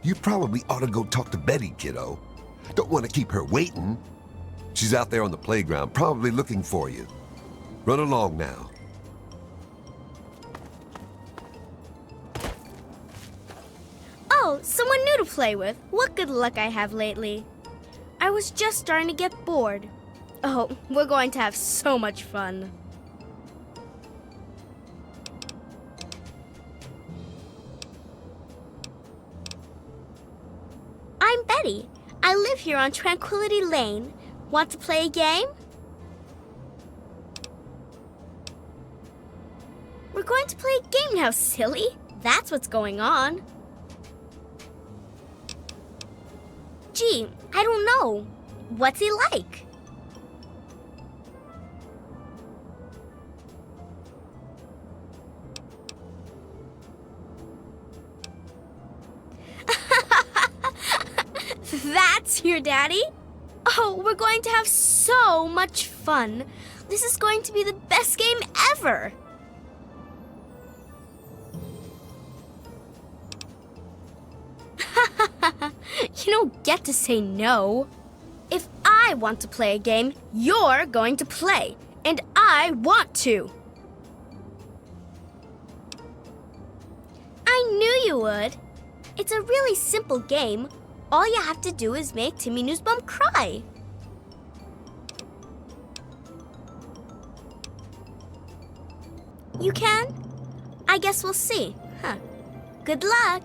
You probably ought to go talk to Betty, kiddo. Don't want to keep her waiting. She's out there on the playground, probably looking for you. Run along now. Oh, someone new to play with. What good luck I have lately. I was just starting to get bored. Oh, we're going to have so much fun. I'm Betty. I live here on Tranquility Lane. Want to play a game? We're going to play a game now, silly. That's what's going on. Gee, I don't know. What's he like? That's your daddy? Oh, we're going to have so much fun. This is going to be the best game ever. You don't get to say no. If I want to play a game, you're going to play. And I want to. I knew you would. It's a really simple game. All you have to do is make Timmy Newsbum cry. You can? I guess we'll see. Huh. Good luck.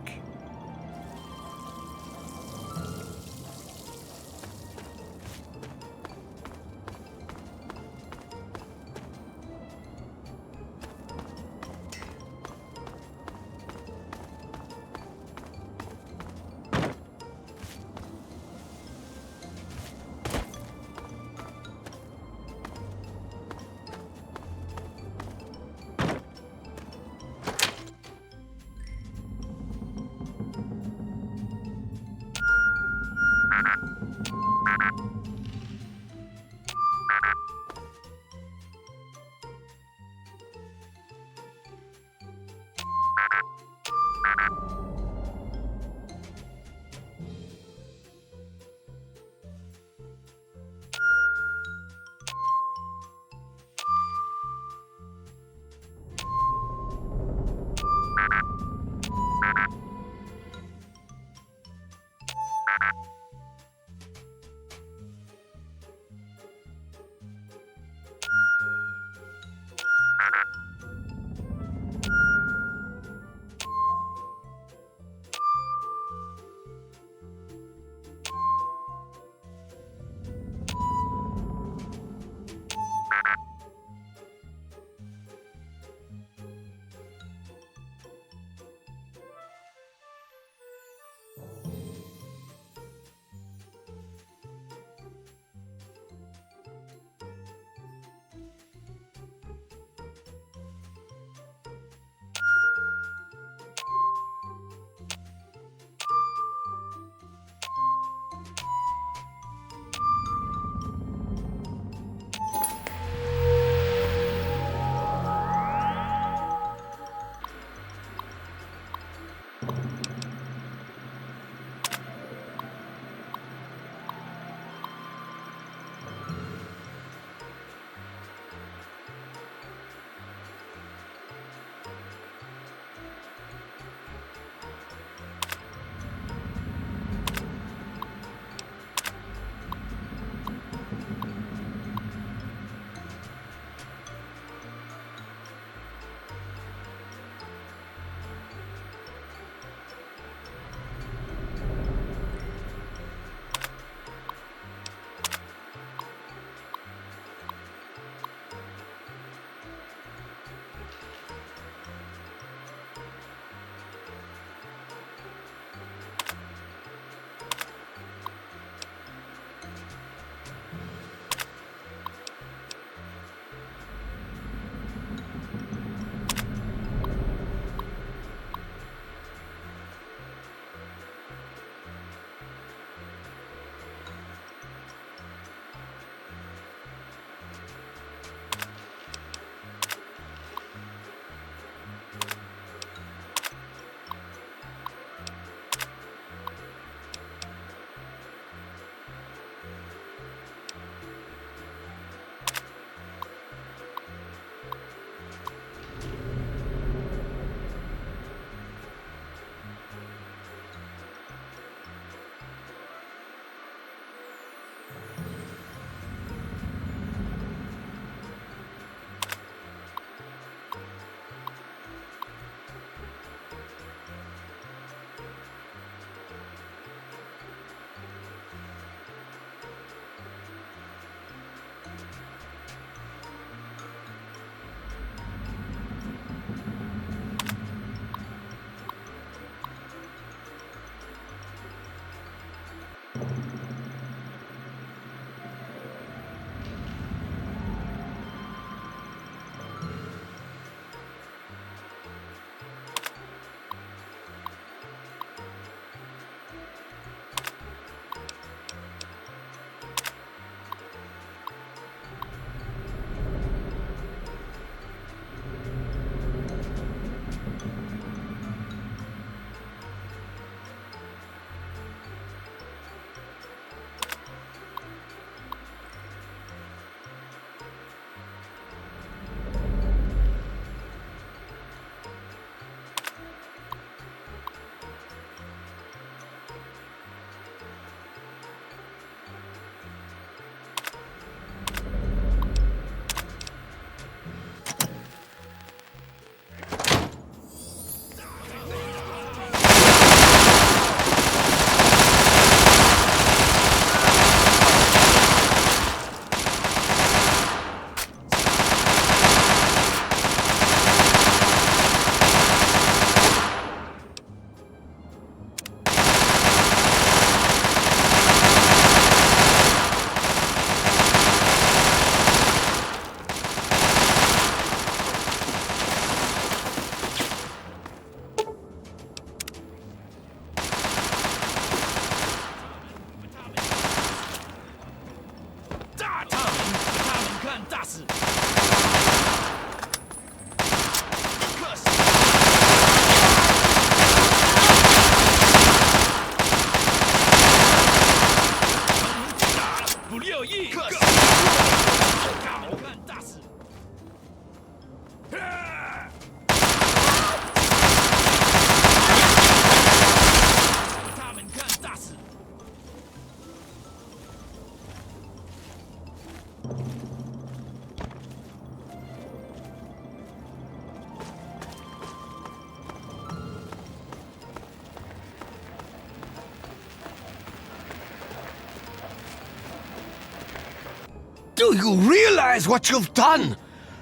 Do you realize what you've done?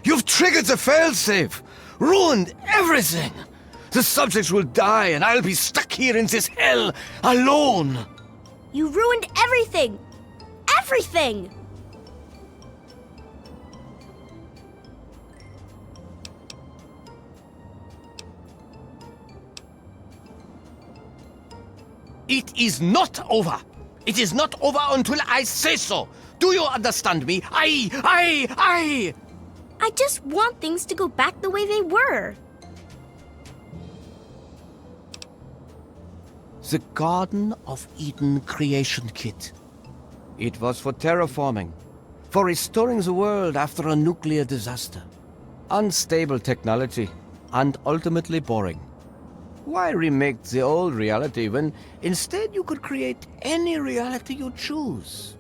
You've triggered the failsafe, ruined everything. The subjects will die and I'll be stuck here in this hell alone. You ruined everything! Everything! It is not over. It is not over until I say so. Do you understand me? I... I just want things to go back the way they were. The Garden of Eden creation kit. It was for terraforming, for restoring the world after a nuclear disaster. Unstable technology, and ultimately boring. Why remake the old reality when instead you could create any reality you choose?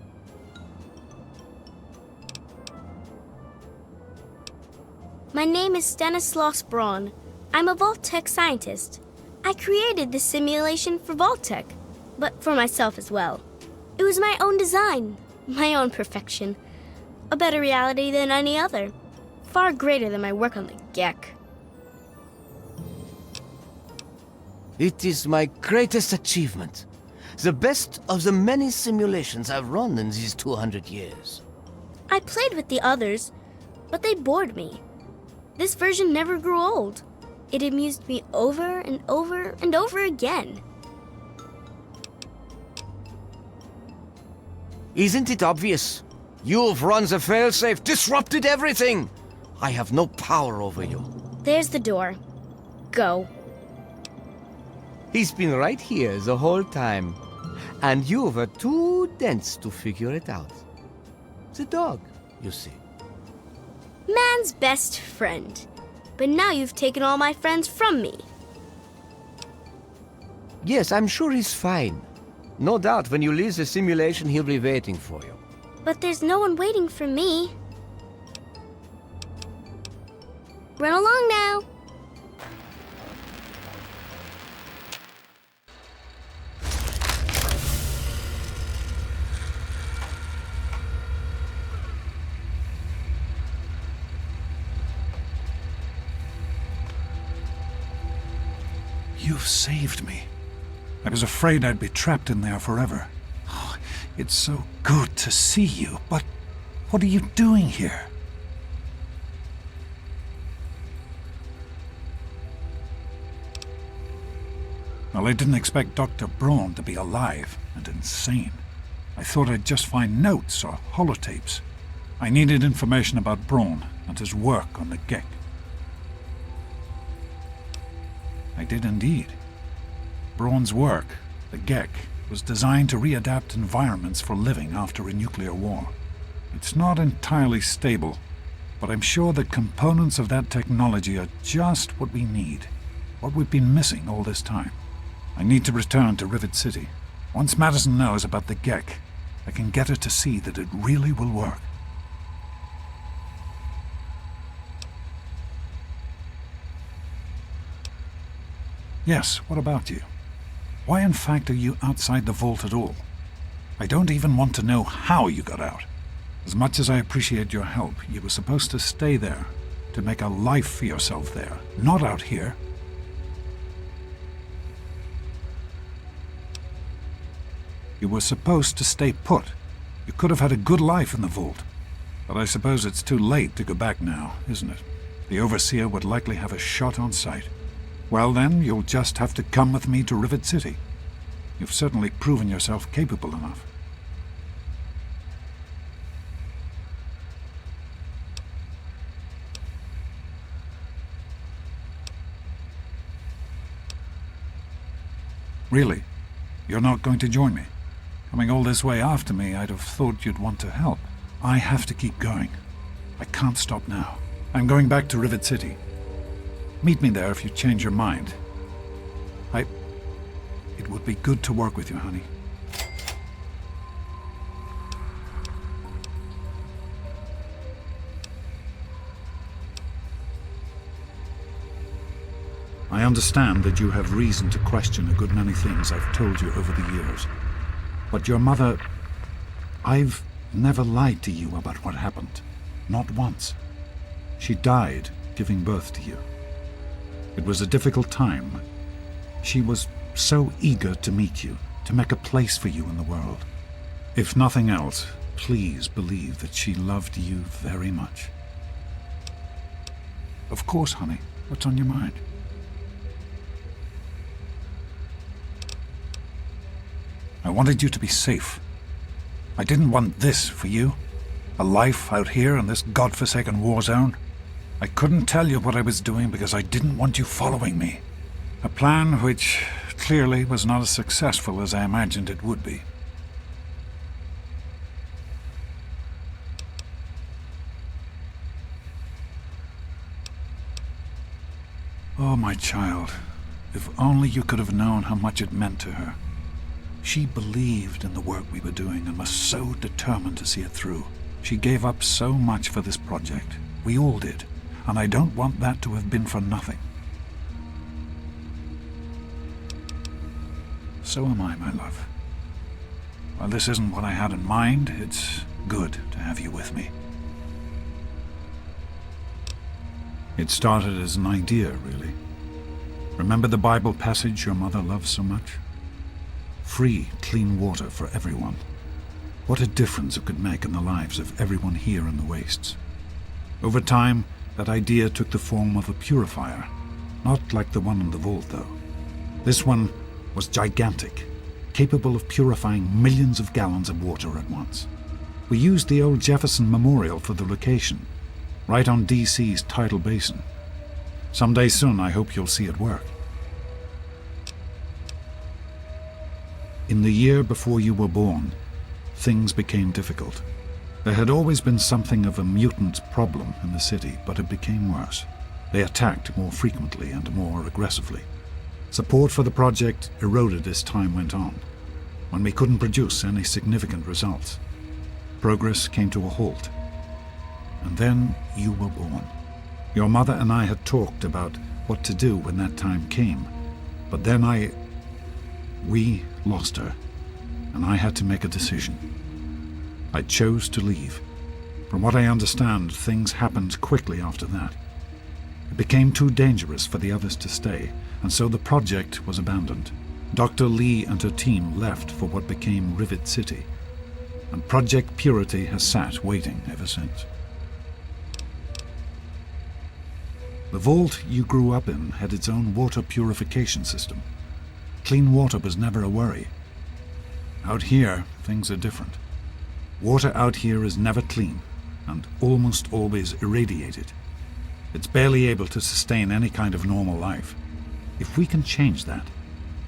My name is Stanislaus Braun. I'm a Vault-Tec scientist. I created this simulation for Vault-Tec, but for myself as well. It was my own design, my own perfection. A better reality than any other. Far greater than my work on the Gek. It is my greatest achievement. The best of the many simulations I've run in these 200 years. I played with the others, but they bored me. This version never grew old. It amused me over and over and over again. Isn't it obvious? You've run the failsafe, disrupted everything. I have no power over you. There's the door. Go. He's been right here the whole time. And you were too dense to figure it out. The dog, you see. Man's best friend. But now you've taken all my friends from me. Yes, I'm sure he's fine. No doubt when you leave the simulation, he'll be waiting for you. But there's no one waiting for me. Run along now. You've saved me. I was afraid I'd be trapped in there forever. Oh, it's so good to see you, but what are you doing here? Well, I didn't expect Dr. Braun to be alive and insane. I thought I'd just find notes or holotapes. I needed information about Braun and his work on the Gek. I did indeed. Braun's work, the Gek, was designed to readapt environments for living after a nuclear war. It's not entirely stable, but I'm sure that components of that technology are just what we need, what we've been missing all this time. I need to return to Rivet City. Once Madison knows about the Gek, I can get her to see that it really will work. Yes, what about you? Why in fact are you outside the vault at all? I don't even want to know how you got out. As much as I appreciate your help, you were supposed to stay there, to make a life for yourself there, not out here. You were supposed to stay put. You could have had a good life in the vault. But I suppose it's too late to go back now, isn't it? The Overseer would likely have a shot on sight. Well then, you'll just have to come with me to Rivet City. You've certainly proven yourself capable enough. Really? You're not going to join me? Coming all this way after me, I'd have thought you'd want to help. I have to keep going. I can't stop now. I'm going back to Rivet City. Meet me there if you change your mind. It would be good to work with you, honey. I understand that you have reason to question a good many things I've told you over the years. But your mother... I've never lied to you about what happened. Not once. She died giving birth to you. It was a difficult time. She was so eager to meet you, to make a place for you in the world. If nothing else, please believe that she loved you very much. Of course, honey. What's on your mind? I wanted you to be safe. I didn't want this for you. A life out here in this godforsaken war zone. I couldn't tell you what I was doing because I didn't want you following me. A plan which clearly was not as successful as I imagined it would be. Oh, my child, if only you could have known how much it meant to her. She believed in the work we were doing and was so determined to see it through. She gave up so much for this project. We all did, and I don't want that to have been for nothing. So am I, my love. While this isn't what I had in mind, it's good to have you with me. It started as an idea, really. Remember the Bible passage your mother loves so much? Free, clean water for everyone. What a difference it could make in the lives of everyone here in the wastes. Over time, that idea took the form of a purifier. Not like the one in the vault, though. This one was gigantic, capable of purifying millions of gallons of water at once. We used the old Jefferson Memorial for the location, right on DC's tidal basin. Someday soon, I hope you'll see it work. In the year before you were born, things became difficult. There had always been something of a mutant problem in the city, but it became worse. They attacked more frequently and more aggressively. Support for the project eroded as time went on, when we couldn't produce any significant results. Progress came to a halt. And then you were born. Your mother and I had talked about what to do when that time came, but then we lost her, and I had to make a decision. I chose to leave. From what I understand, things happened quickly after that. It became too dangerous for the others to stay, and so the project was abandoned. Dr. Lee and her team left for what became Rivet City, and Project Purity has sat waiting ever since. The vault you grew up in had its own water purification system. Clean water was never a worry. Out here, things are different. Water out here is never clean, and almost always irradiated. It's barely able to sustain any kind of normal life. If we can change that,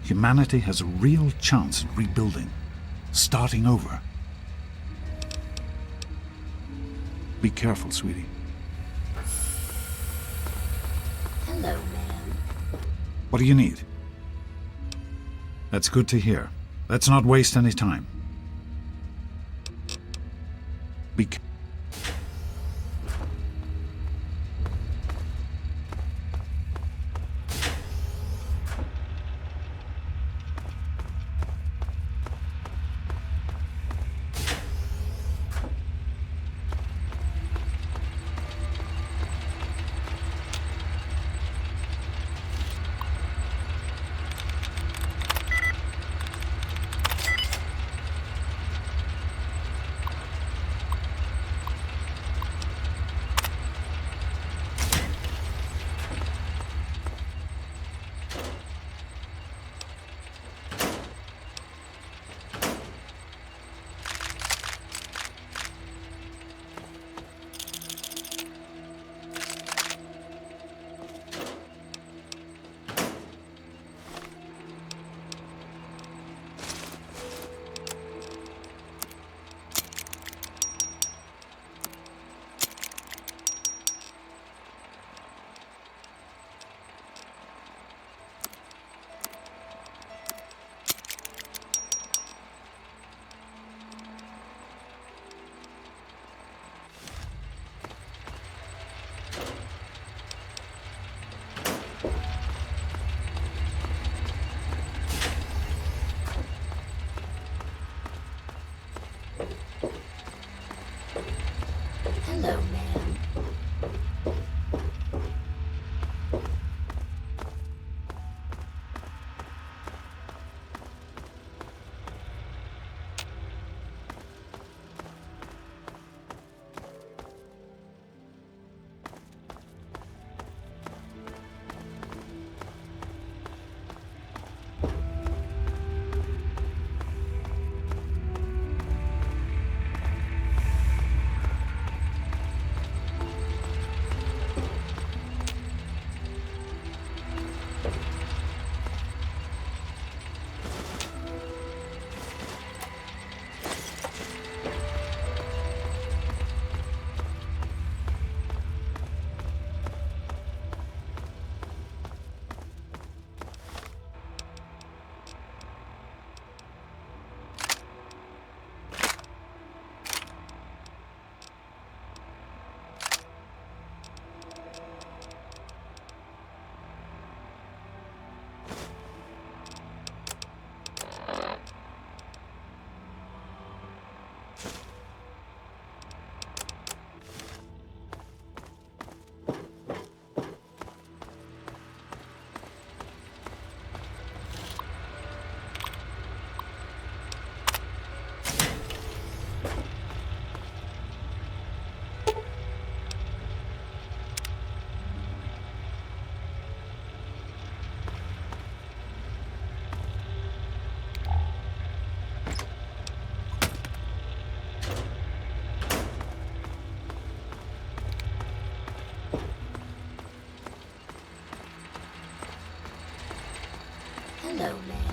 humanity has a real chance at rebuilding, starting over. Be careful, sweetie. Hello, ma'am. What do you need? That's good to hear. Let's not waste any time. Be careful. Hello, man.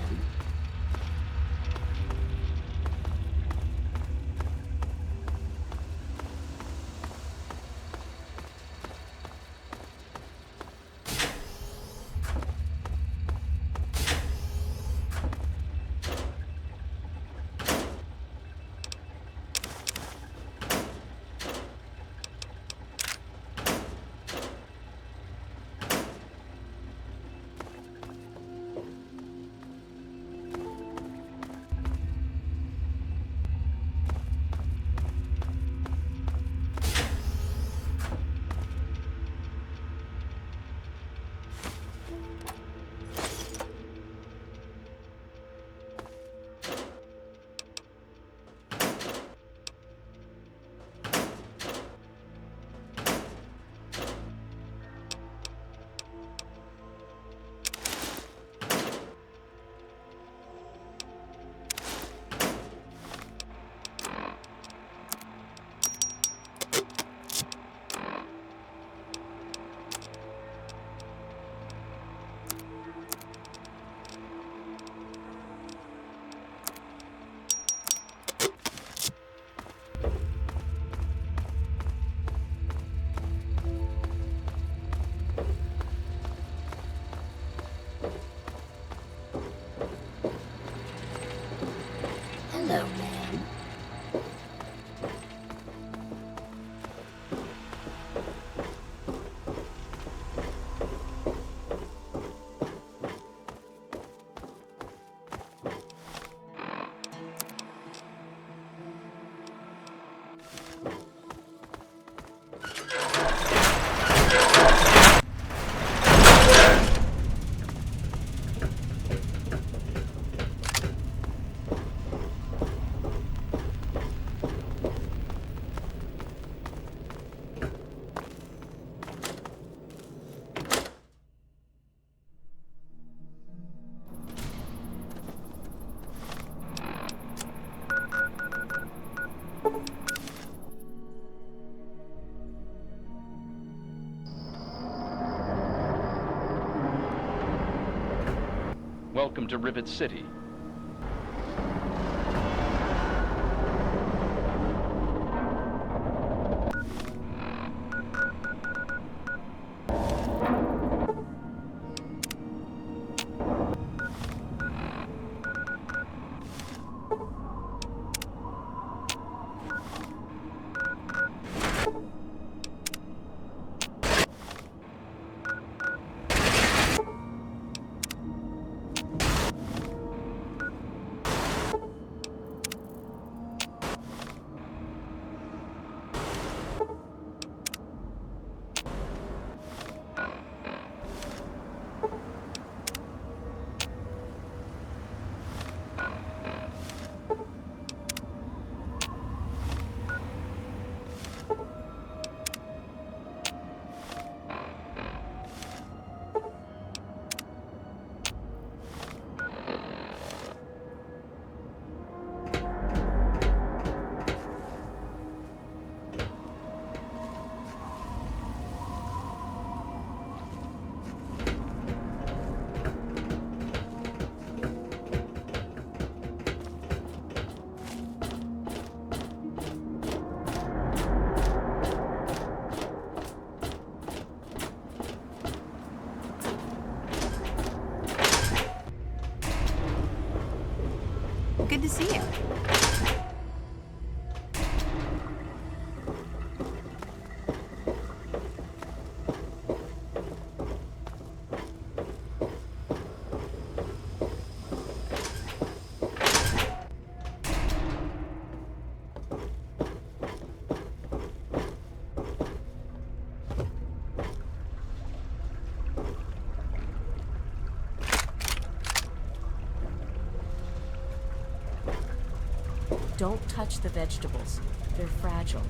Hello, man. Welcome to Rivet City. Good to see you. Don't touch the vegetables. They're fragile.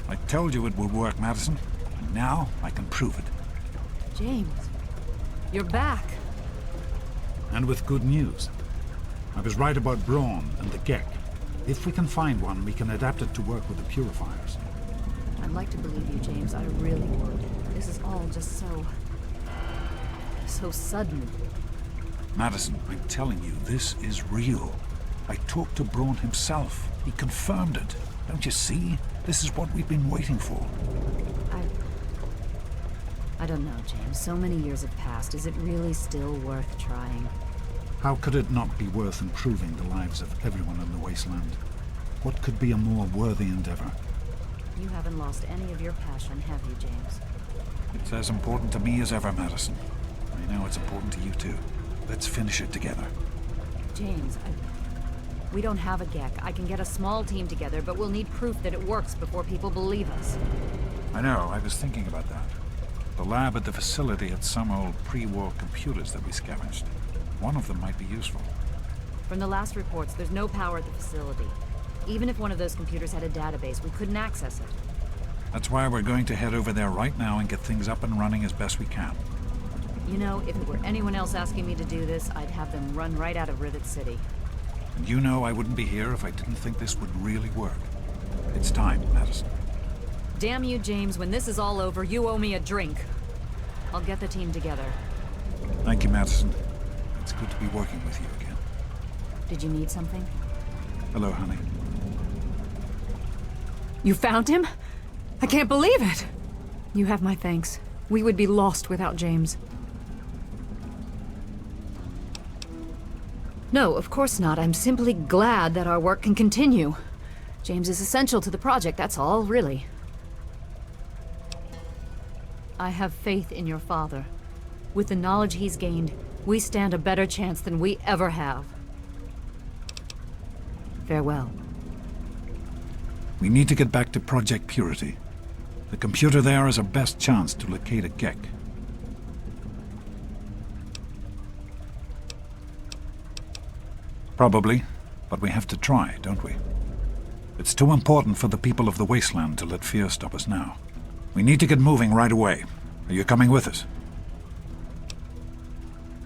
I told you it would work, Madison. And now I can prove it. James, you're back. And with good news. I was right about Brawn and the Gek. If we can find one, we can adapt it to work with the purifiers. I'd like to believe you, James. I really would. This is all just so sudden. Madison, I'm telling you, this is real. I talked to Braun himself. He confirmed it. Don't you see? This is what we've been waiting for. I don't know, James. So many years have passed. Is it really still worth trying? How could it not be worth improving the lives of everyone in the wasteland? What could be a more worthy endeavor? You haven't lost any of your passion, have you, James? It's as important to me as ever, Madison. I know it's important to you too. Let's finish it together. James, we don't have a GEC. I can get a small team together, but we'll need proof that it works before people believe us. I know, I was thinking about that. The lab at the facility had some old pre-war computers that we scavenged. One of them might be useful. From the last reports, there's no power at the facility. Even if one of those computers had a database, we couldn't access it. That's why we're going to head over there right now and get things up and running as best we can. You know, if it were anyone else asking me to do this, I'd have them run right out of Rivet City. And you know I wouldn't be here if I didn't think this would really work. It's time, Madison. Damn you, James. When this is all over, you owe me a drink. I'll get the team together. Thank you, Madison. It's good to be working with you again. Did you need something? Hello, honey. You found him? I can't believe it! You have my thanks. We would be lost without James. No, of course not. I'm simply glad that our work can continue. James is essential to the project, that's all, really. I have faith in your father. With the knowledge he's gained, we stand a better chance than we ever have. Farewell. We need to get back to Project Purity. The computer there is our best chance to locate a GEC. Probably, but we have to try, don't we? It's too important for the people of the wasteland to let fear stop us now. We need to get moving right away. Are you coming with us?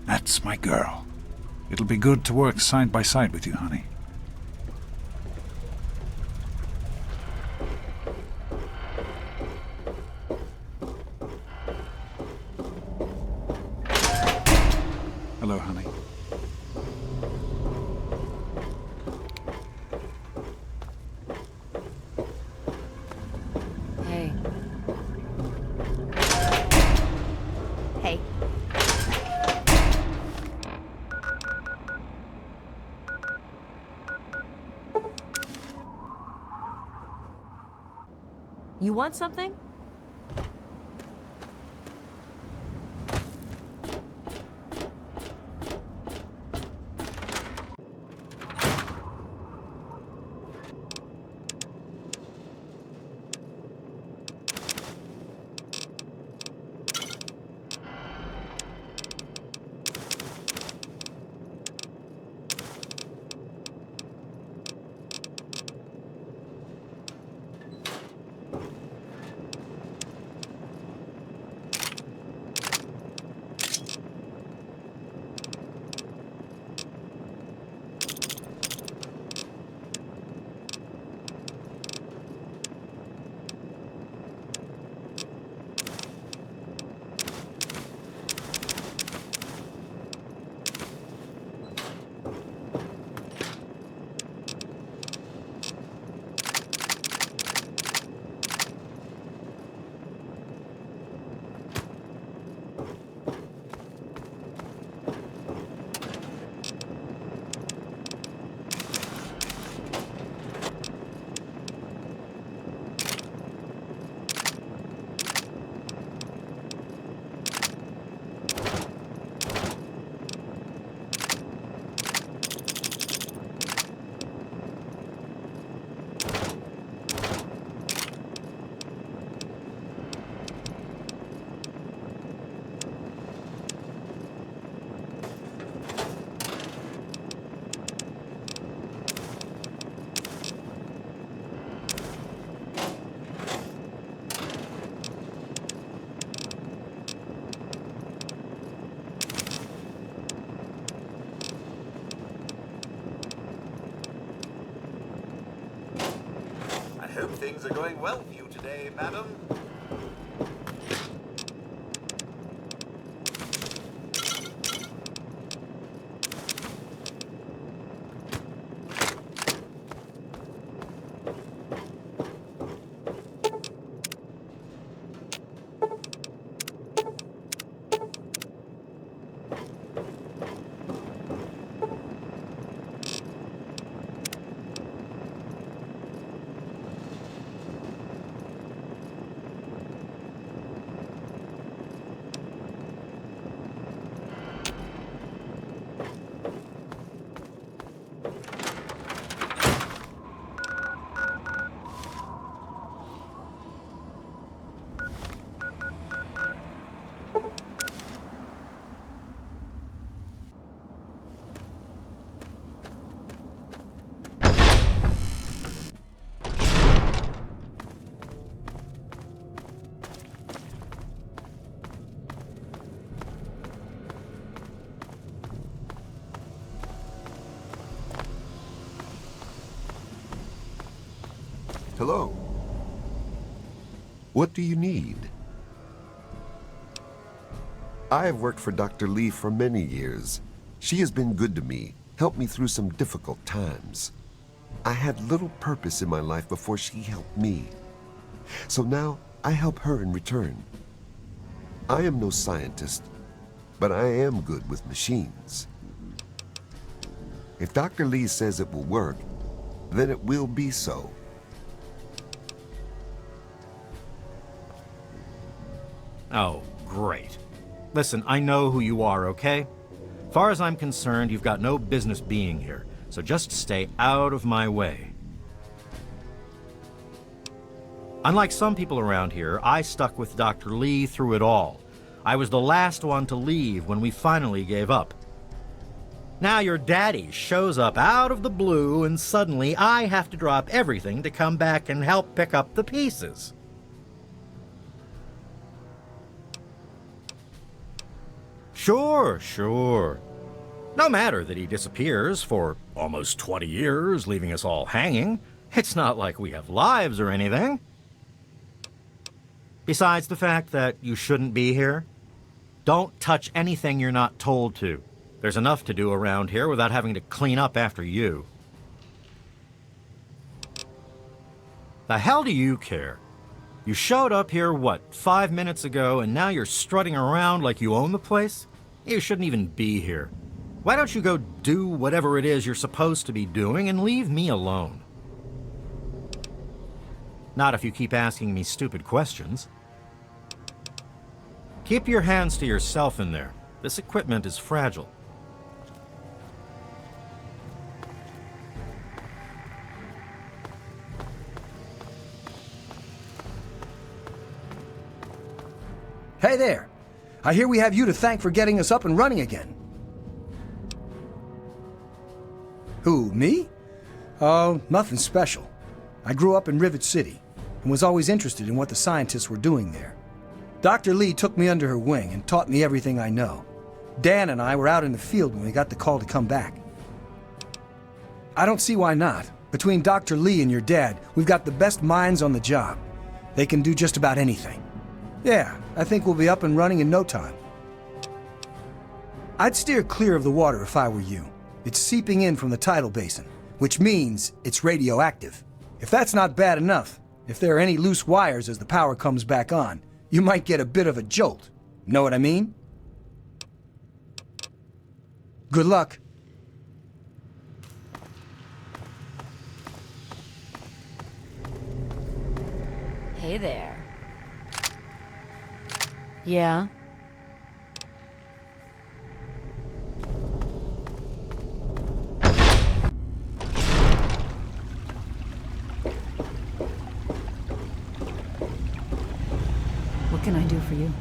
That's my girl. It'll be good to work side by side with you, honey. Hello, honey. Hey. Hey. You want something? I hope things are going well for you today, madam. Hello. What do you need? I have worked for Dr. Lee for many years. She has been good to me, helped me through some difficult times. I had little purpose in my life before she helped me. So now I help her in return. I am no scientist, but I am good with machines. If Dr. Lee says it will work, then it will be so. Oh, great. Listen, I know who you are, okay? Far as I'm concerned, you've got no business being here, so just stay out of my way. Unlike some people around here, I stuck with Dr. Lee through it all. I was the last one to leave when we finally gave up. Now your daddy shows up out of the blue and suddenly I have to drop everything to come back and help pick up the pieces. Sure. No matter that he disappears for almost 20 years, leaving us all hanging. It's not like we have lives or anything. Besides the fact that you shouldn't be here, don't touch anything you're not told to. There's enough to do around here without having to clean up after you. The hell do you care? You showed up here, what, 5 minutes ago, and now you're strutting around like you own the place? You shouldn't even be here. Why don't you go do whatever it is you're supposed to be doing and leave me alone? Not if you keep asking me stupid questions. Keep your hands to yourself in there. This equipment is fragile. Hey there! I hear we have you to thank for getting us up and running again. Who, me? Oh, nothing special. I grew up in Rivet City and was always interested in what the scientists were doing there. Dr. Lee took me under her wing and taught me everything I know. Dan and I were out in the field when we got the call to come back. I don't see why not. Between Dr. Lee and your dad, we've got the best minds on the job. They can do just about anything. Yeah, I think we'll be up and running in no time. I'd steer clear of the water if I were you. It's seeping in from the tidal basin, which means it's radioactive. If that's not bad enough, if there are any loose wires as the power comes back on, you might get a bit of a jolt. Know what I mean? Good luck. Hey there. Yeah? What can I do for you?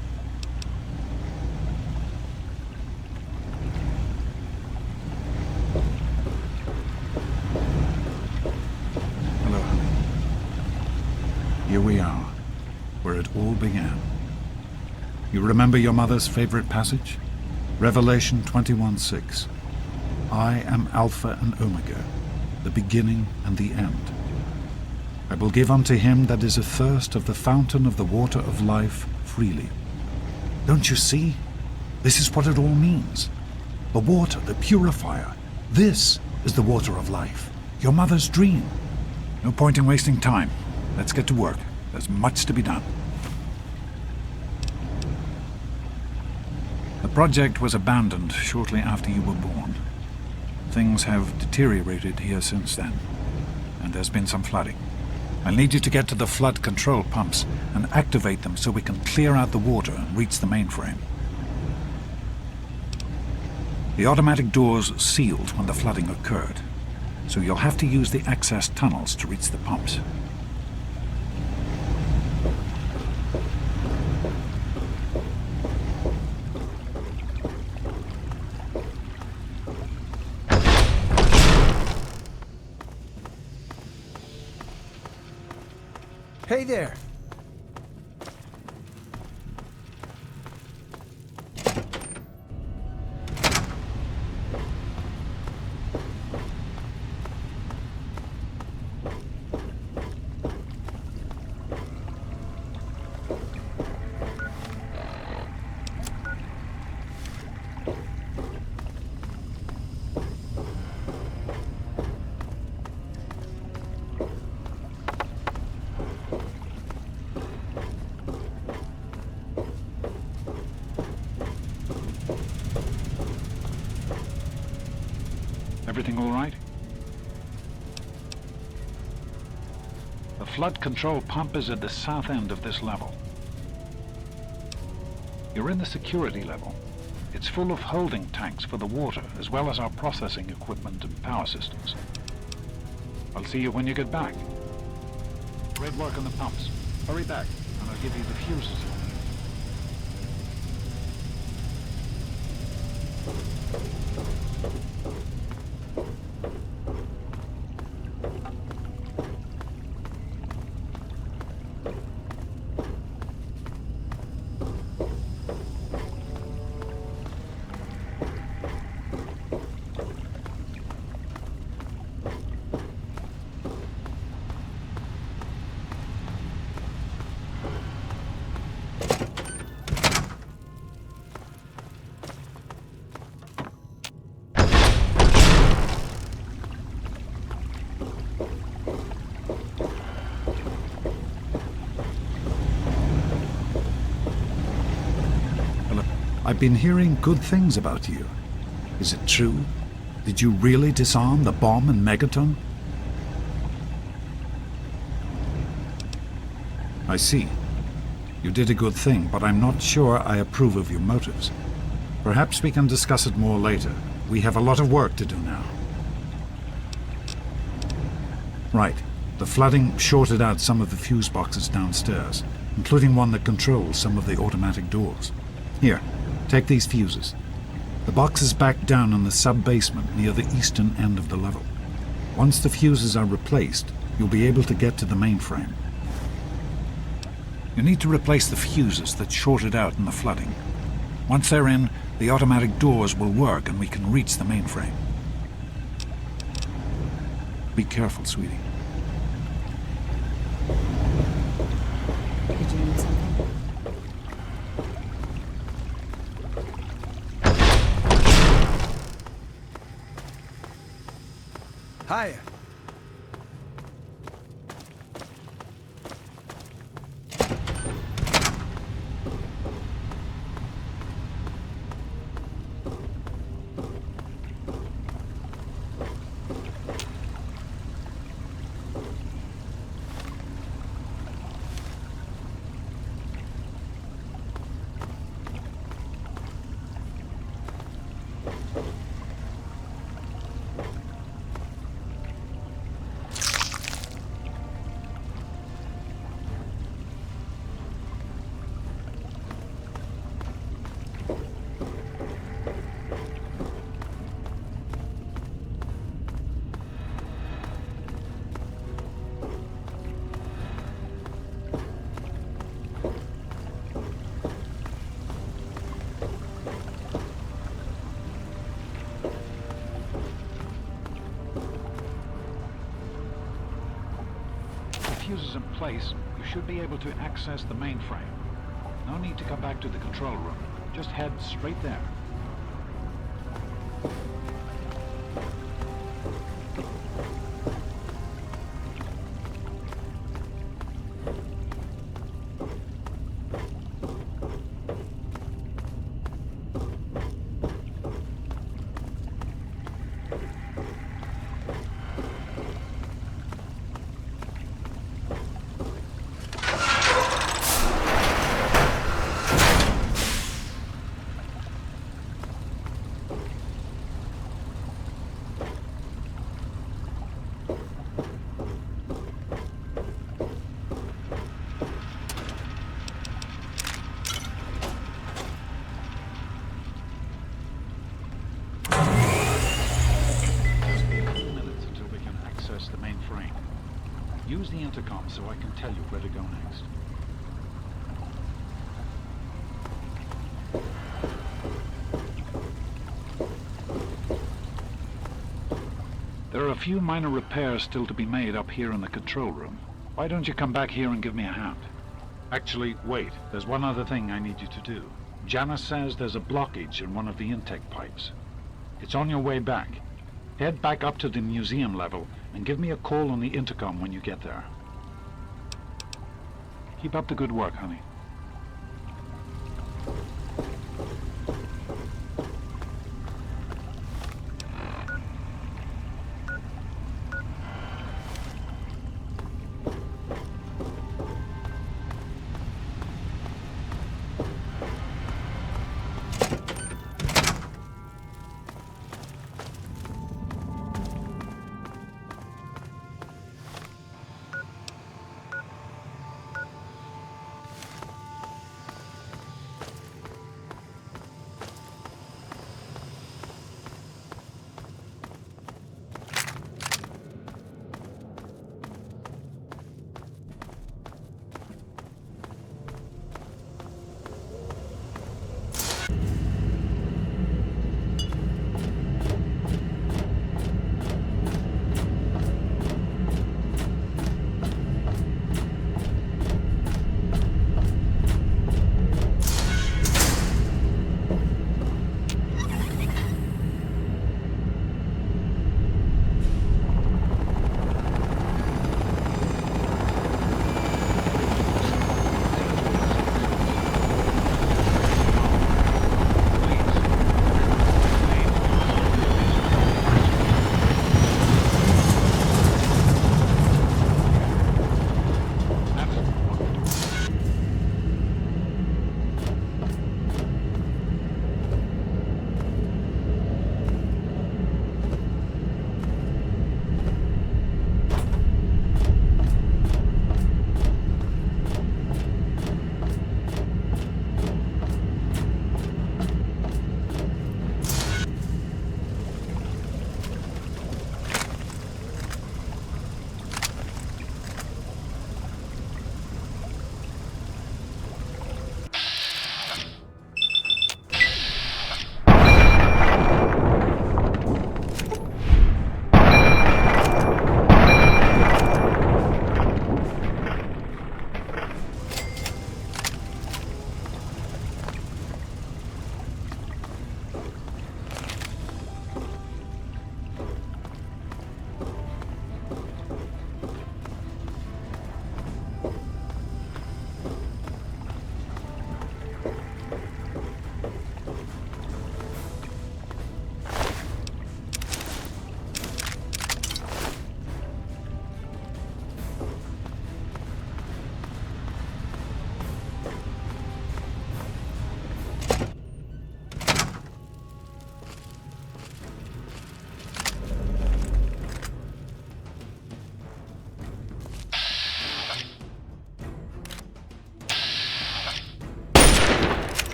Hello, honey. Here we are, where it all began. You remember your mother's favorite passage? Revelation 21:6. I am Alpha and Omega, the beginning and the end. I will give unto him that is athirst of the fountain of the water of life freely. Don't you see? This is what it all means. The water, the purifier. This is the water of life. Your mother's dream. No point in wasting time. Let's get to work. There's much to be done. The project was abandoned shortly after you were born. Things have deteriorated here since then, and there's been some flooding. I'll need you to get to the flood control pumps and activate them so we can clear out the water and reach the mainframe. The automatic doors sealed when the flooding occurred, so you'll have to use the access tunnels to reach the pumps. Hey there! flood control pump is at the south end of this level. You're in the security level. It's full of holding tanks for the water, as well as our processing equipment and power systems. I'll see you when you get back. Great work on the pumps. Hurry back, and I'll give you the fuses you'll need. I've been hearing good things about you. Is it true? Did you really disarm the bomb and megaton? I see. You did a good thing, but I'm not sure I approve of your motives. Perhaps we can discuss it more later. We have a lot of work to do now. Right. The flooding shorted out some of the fuse boxes downstairs, including one that controls some of the automatic doors. Here, take these fuses. The box is back down in the sub-basement near the eastern end of the level. Once the fuses are replaced, you'll be able to get to the mainframe. You need to replace the fuses that shorted out in the flooding. Once they're in, the automatic doors will work and we can reach the mainframe. Be careful, sweetie. Did you need something? Hiya. Fuses in place, you should be able to access the mainframe. No need to come back to the control room. Just head straight there. Use the intercom so I can tell you where to go next. There are a few minor repairs still to be made up here in the control room. Why don't you come back here and give me a hand? Actually, wait. There's one other thing I need you to do. Janice says there's a blockage in one of the intake pipes. It's on your way back. Head back up to the museum level and give me a call on the intercom when you get there. Keep up the good work, honey.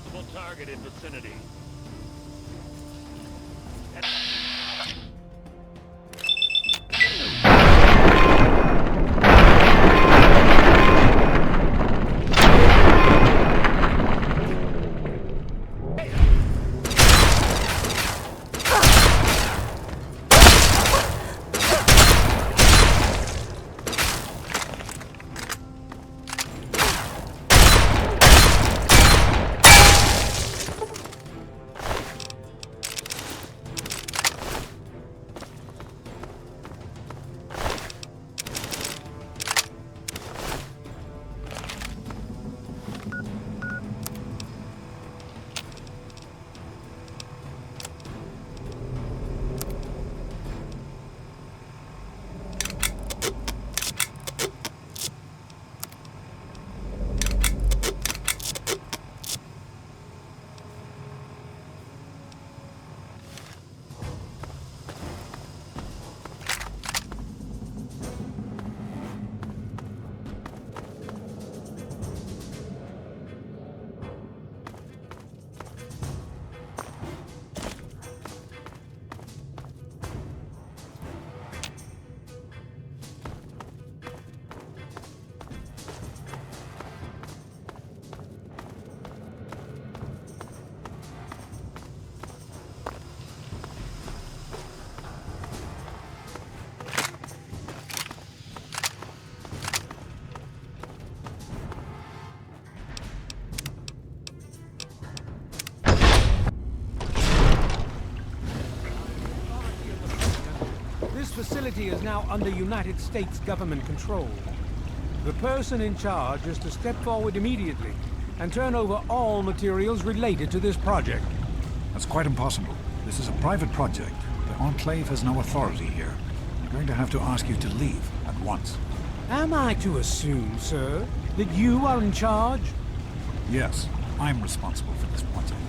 possible target in vicinity. This facility is now under United States government control. The person in charge is to step forward immediately and turn over all materials related to this project. That's quite impossible. This is a private project. The Enclave has no authority here. I'm going to have to ask you to leave at once. Am I to assume, sir, that you are in charge? Yes, I'm responsible for this project.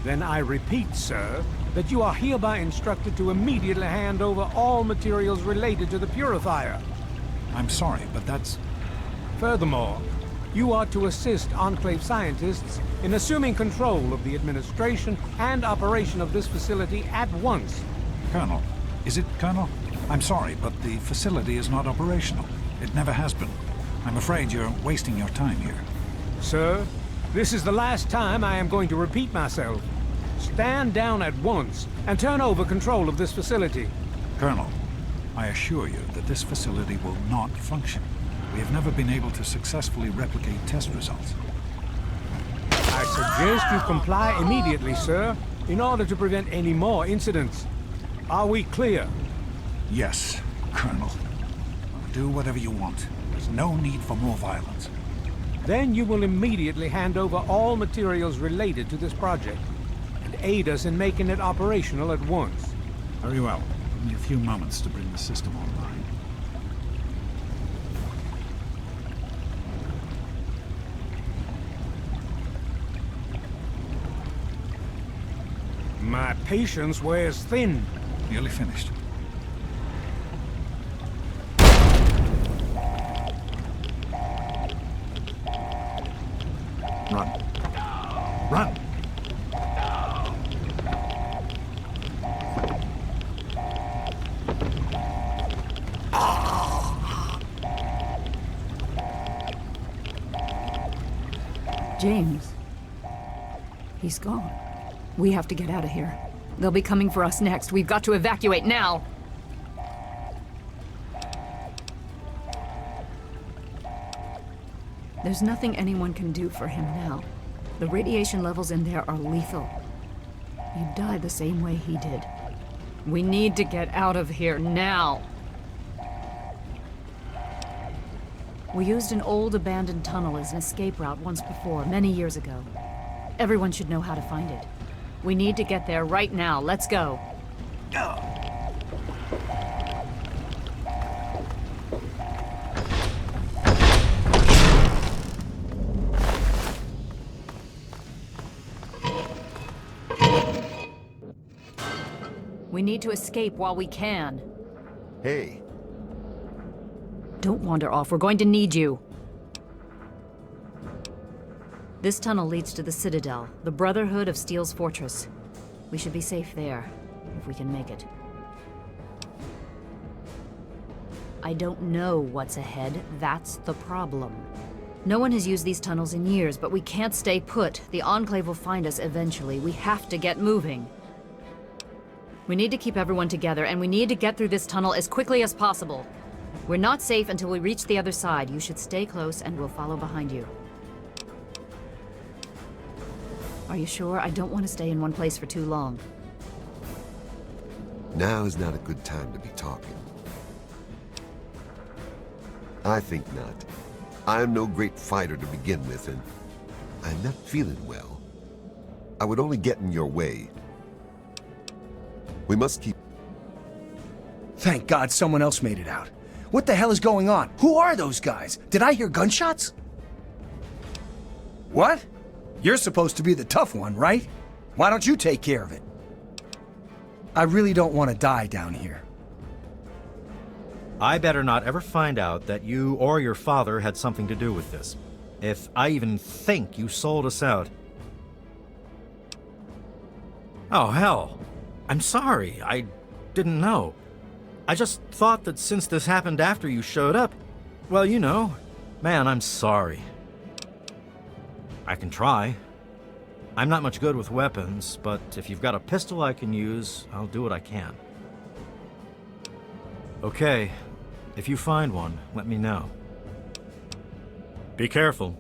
Then I repeat, sir, that you are hereby instructed to immediately hand over all materials related to the purifier. I'm sorry, but that's... Furthermore, you are to assist Enclave scientists in assuming control of the administration and operation of this facility at once. Colonel. Is it Colonel? I'm sorry, but the facility is not operational. It never has been. I'm afraid you're wasting your time here. Sir, this is the last time I am going to repeat myself. Stand down at once and turn over control of this facility. Colonel, I assure you that this facility will not function. We have never been able to successfully replicate test results. I suggest you comply immediately, sir, in order to prevent any more incidents. Are we clear? Yes, Colonel. Do whatever you want. There's no need for more violence. Then you will immediately hand over all materials related to this project and aid us in making it operational at once. Very well. Give me a few moments to bring the system online. My patience wears thin. Nearly finished. Run. Run! James. He's gone. We have to get out of here. They'll be coming for us next. We've got to evacuate now! There's nothing anyone can do for him now. The radiation levels in there are lethal. You'd die the same way he did. We need to get out of here now! We used an old abandoned tunnel as an escape route once before, many years ago. Everyone should know how to find it. We need to get there right now. Let's go. We need to escape while we can. Hey, Don't wander off. We're going to need you. This tunnel leads to the Citadel, the Brotherhood of Steel's fortress. We should be safe there, if we can make it. I don't know what's ahead, that's the problem. No one has used these tunnels in years, but we can't stay put. The Enclave will find us eventually. We have to get moving. We need to keep everyone together, and we need to get through this tunnel as quickly as possible. We're not safe until we reach the other side. You should stay close, and we'll follow behind you. Are you sure? I don't want to stay in one place for too long. Now is not a good time to be talking. I think not. I am no great fighter to begin with, and I'm not feeling well. I would only get in your way. We must keep... Thank God someone else made it out. What the hell is going on? Who are those guys? Did I hear gunshots? What? You're supposed to be the tough one, right? Why don't you take care of it? I really don't want to die down here. I better not ever find out that you or your father had something to do with this. If I even think you sold us out. Oh, hell. I'm sorry. I didn't know. I just thought that since this happened after you showed up, well, you know, man, I'm sorry. I can try. I'm not much good with weapons, but if you've got a pistol I can use, I'll do what I can. Okay, if you find one, let me know. Be careful.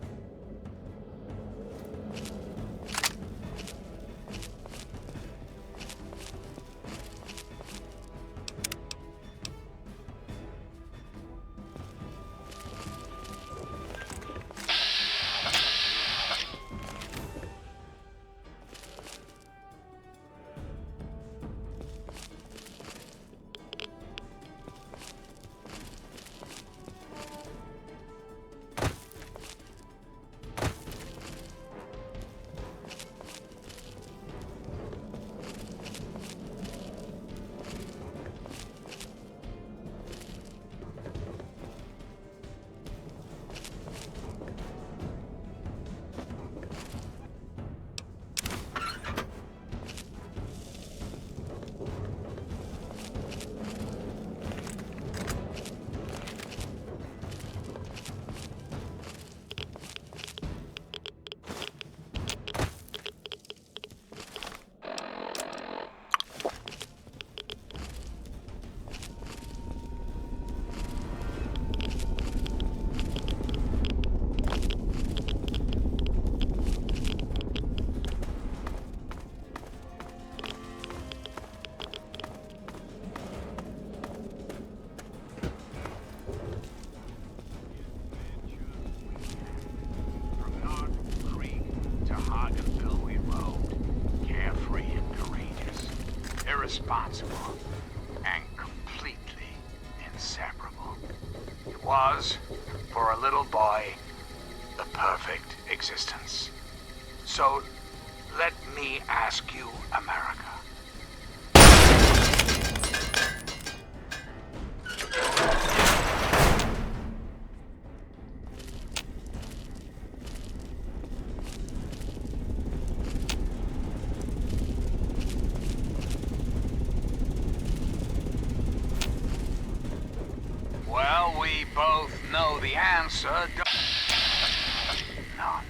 Responsible and completely inseparable. It was, for a little boy, the perfect existence. So, let me ask you, America. Well, we both know the answer. None.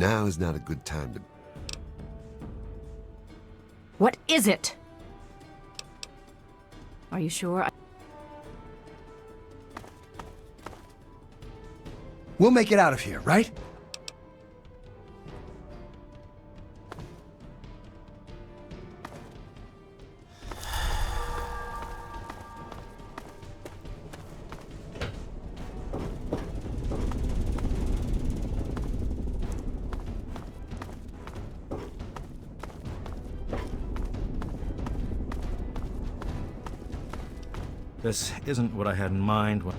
Now is not a good time to... What is it? Are you sure? We'll make it out of here, right? This isn't what I had in mind when...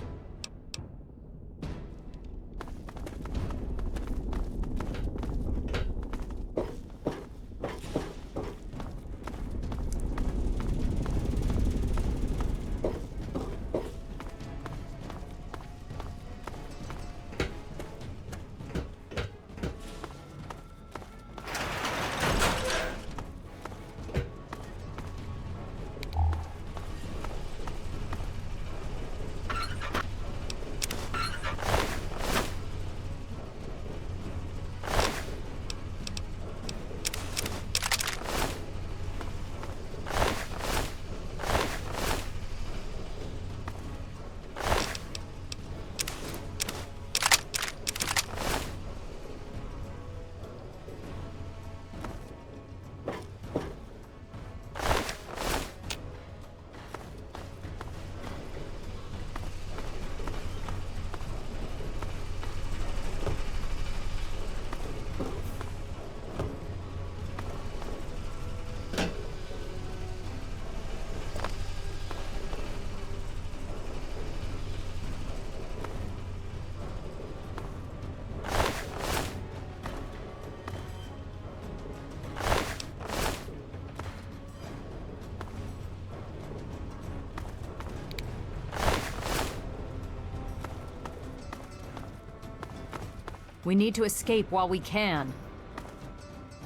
We need to escape while we can.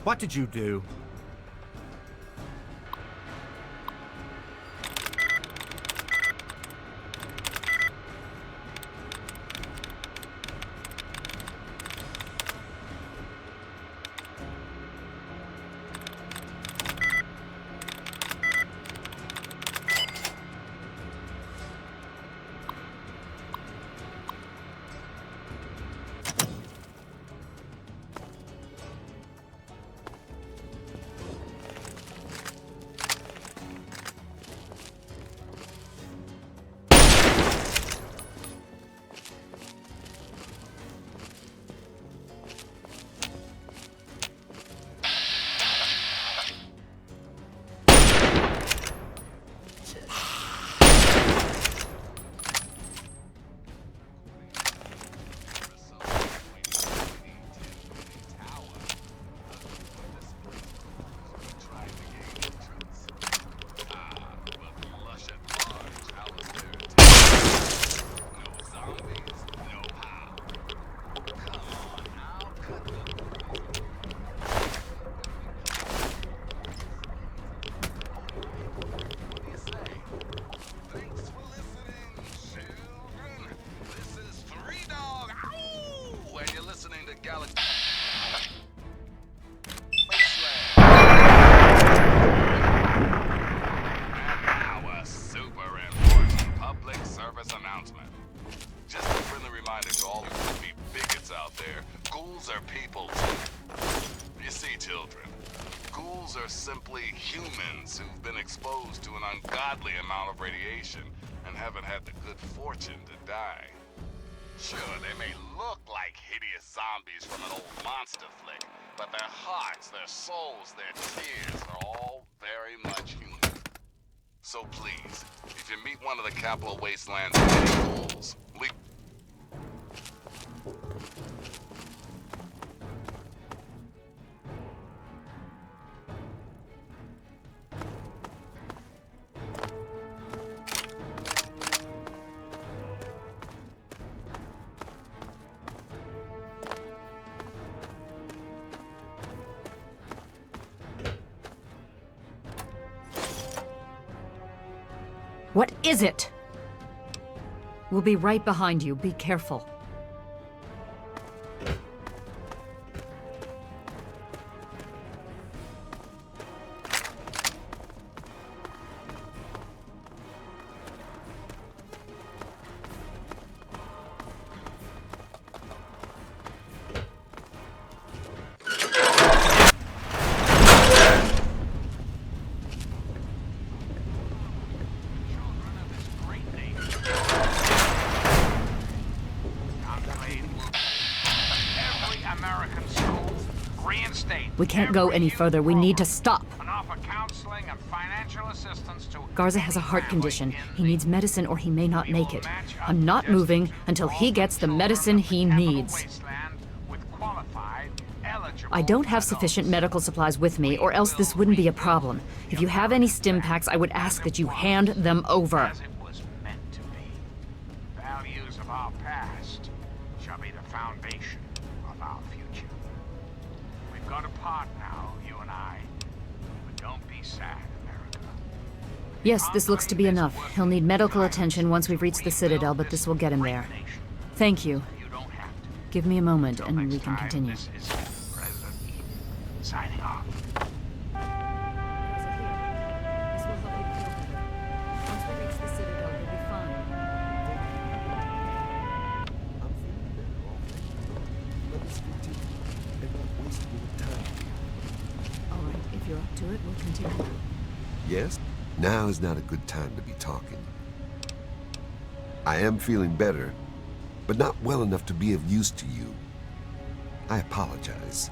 What did you do? Simply humans who've been exposed to an ungodly amount of radiation and haven't had the good fortune to die. Sure, they may look like hideous zombies from an old monster flick, but their hearts, their souls, their tears are all very much human. So please, if you meet one of the Capital Wasteland's ghouls, What is it? We'll be right behind you. Be careful. State We can't go any further. We need to stop. and offer counseling and financial assistance to Garza has a heart any condition. family in He needs medicine or he may not We make will it. match up I'm not just moving until he all gets the children medicine of the he capital needs. wasteland with qualified, eligible I don't have adults. sufficient medical supplies with me, or else this wouldn't be a problem. If you have any stim packs, I would ask that you hand them over. As it was meant to be. Values of our past shall be the foundation of our future. We've got a part now, you and I. But don't be sad, America. Yes, this looks to be enough. He'll need medical attention once we've reached the Citadel, but this will get him there. Thank you. You don't have to. Give me a moment Till and we next can time, continue. This is President Eden, signing off. This will help you feel better. Once we reach the Citadel, you'll be fine. I'm feeling better already. Let us continue and not waste more time. All right, if you're up to it, we'll continue. Yes? Now is not a good time to be talking. I am feeling better, but not well enough to be of use to you. I apologize.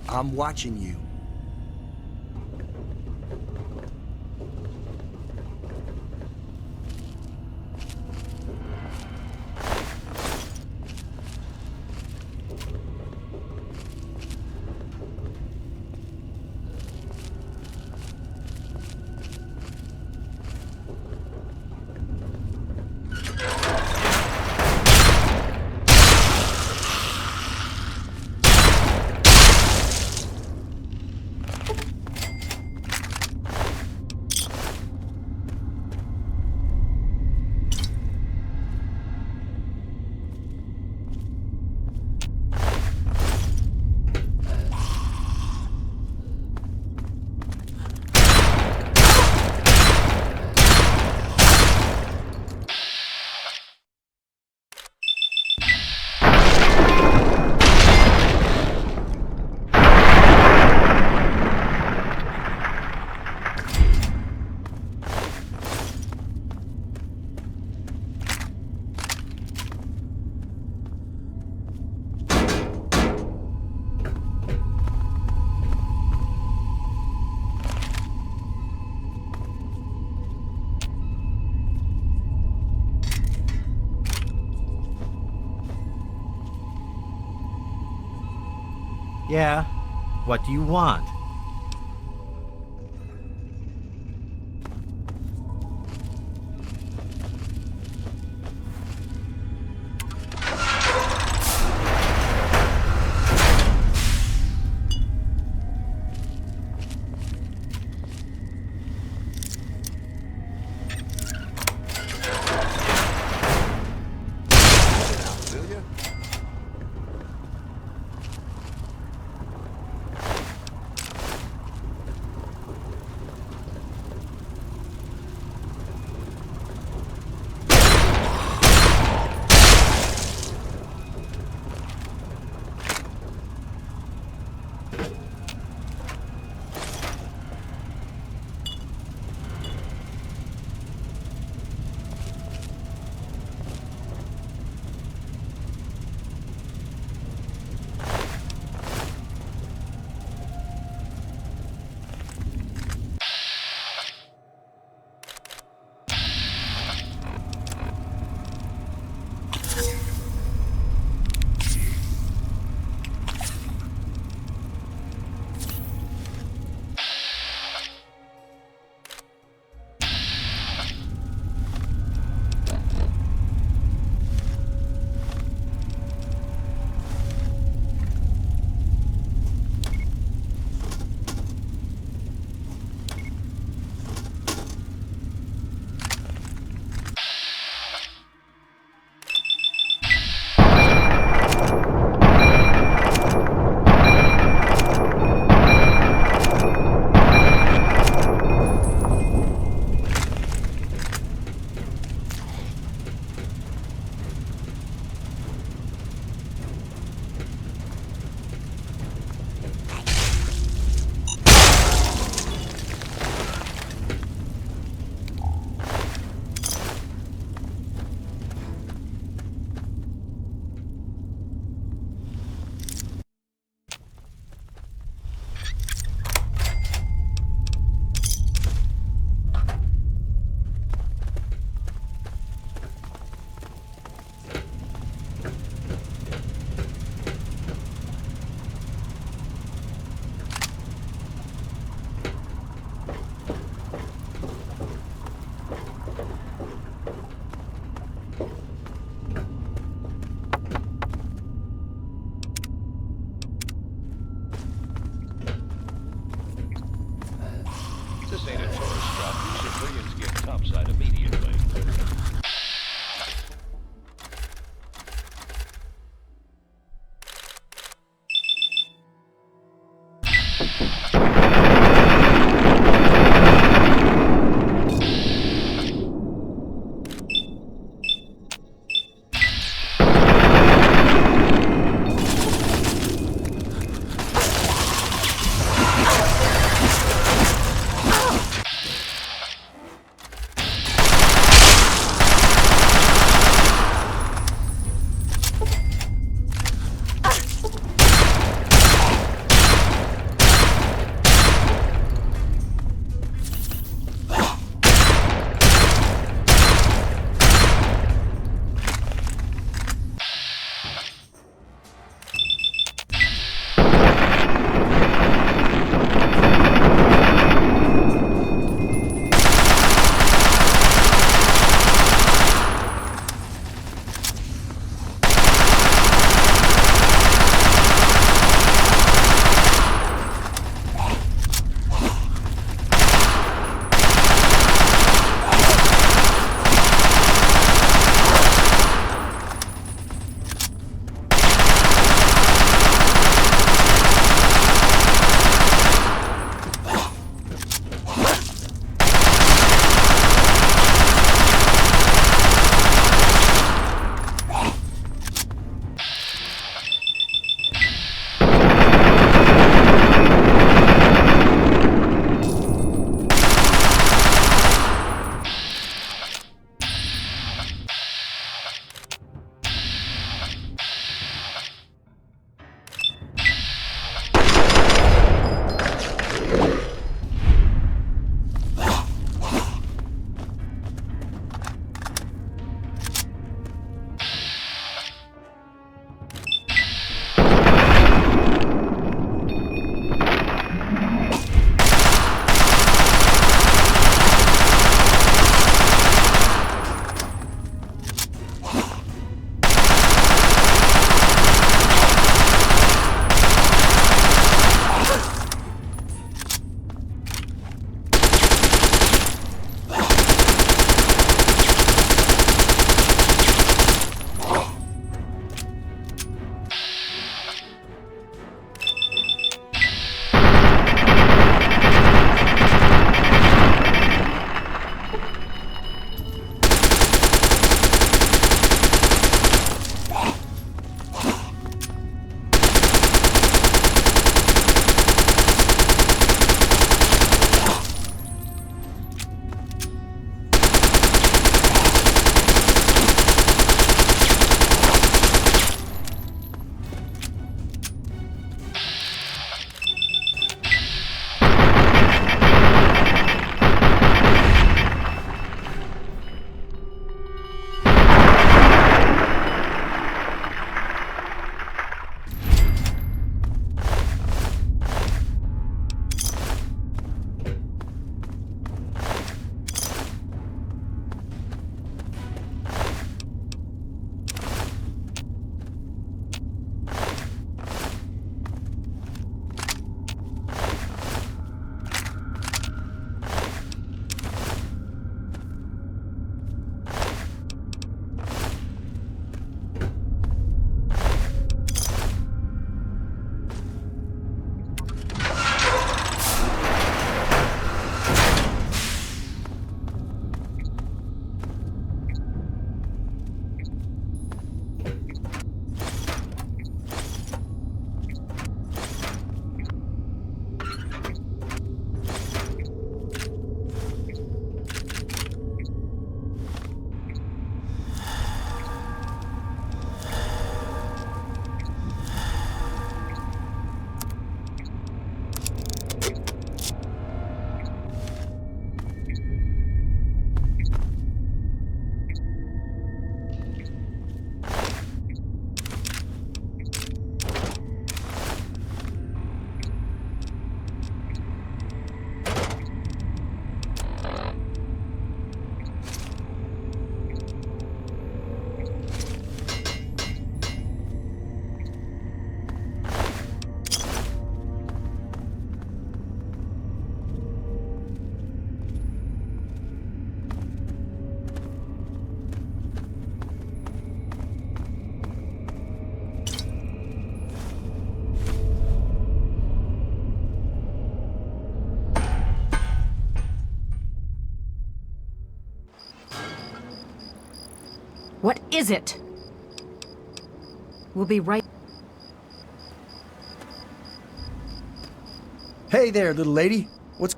I'm watching you. Yeah? What do you want? is it? We'll be right... Hey there, little lady. What's...